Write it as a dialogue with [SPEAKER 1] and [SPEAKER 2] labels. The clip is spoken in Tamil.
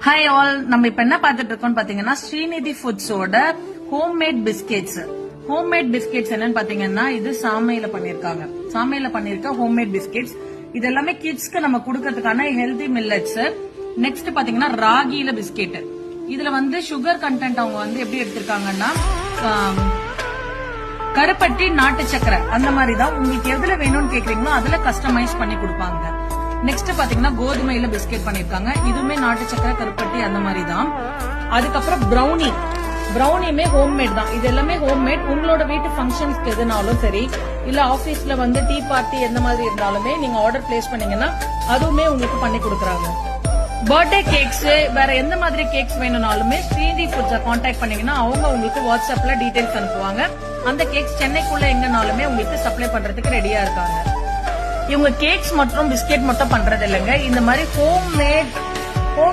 [SPEAKER 1] ஹாய் ஆல், நம்ம இப்ப என்ன பார்த்துட்டு இருக்கோம் பாத்தீங்கன்னா ஸ்ரீநிதி ஃபுட்ஸோட ஹோம்மேட் பிஸ்கெட்ஸ். ஹோம்மேட் பிஸ்கெட்ஸ் என்னன்னு பாத்தீங்கன்னா இது சாமையில பண்ணிருக்க ஹோம்மேட் பிஸ்கெட்ஸ். இது எல்லாமே கிட்ஸ்க்கு நம்ம கொடுக்கறதுக்கான ஹெல்தி மில்லட்ஸ். நெக்ஸ்ட் பாத்தீங்கன்னா ராகில பிஸ்கெட். இதுல வந்து சுகர் கண்டென்ட் அவங்க வந்து எப்படி எடுத்திருக்காங்கன்னா கருப்பட்டி, நாட்டு சக்கரை அந்த மாதிரி தான். உங்களுக்கு எதுல வேணும்னு கேக்குறீங்களோ அதுல கஸ்டமைஸ் பண்ணி கொடுப்பாங்க. நெக்ஸ்ட் பாத்தீங்கன்னா கோதுமையில பிஸ்கெட் பண்ணிருக்காங்க. இதுவுமே நாட்டு சக்கரை, கருப்பட்டி அந்த மாதிரி தான். அதுக்கப்புறம் பிரௌனியுமே ஹோம்மேட் தான். இது எல்லாமே ஹோம்மேட். உங்களோட வீட்டு ஃபங்க்ஷன்ஸ்க்கு எதுனாலும் சரி, இல்ல ஆபீஸ்ல வந்து டீ பார்ட்டி எந்த மாதிரி இருந்தாலுமே நீங்க ஆர்டர் பிளேஸ் பண்ணீங்கன்னா அதுவுமே உங்களுக்கு பண்ணி கொடுக்குறாங்க. பர்த்டே கேக்ஸ், வேற எந்த மாதிரி கேக்ஸ் வேணும்னாலுமே ஸ்ரீநிதி ஃபுட்ஸை கான்டாக்ட் பண்ணீங்கன்னா அவங்க உங்களுக்கு வாட்ஸ்அப்ல டீடைல்ஸ் அனுப்புவாங்க. அந்த கேக்ஸ் சென்னைக்குள்ள எங்கனாலுமே உங்களுக்கு சப்ளை பண்றதுக்கு ரெடியா இருக்காங்க. இவங்க கேக்ஸ் மற்றும் பிஸ்கெட் மட்டும் பண்றது இல்லைங்க, இந்த மாதிரி ஹோம்மேட்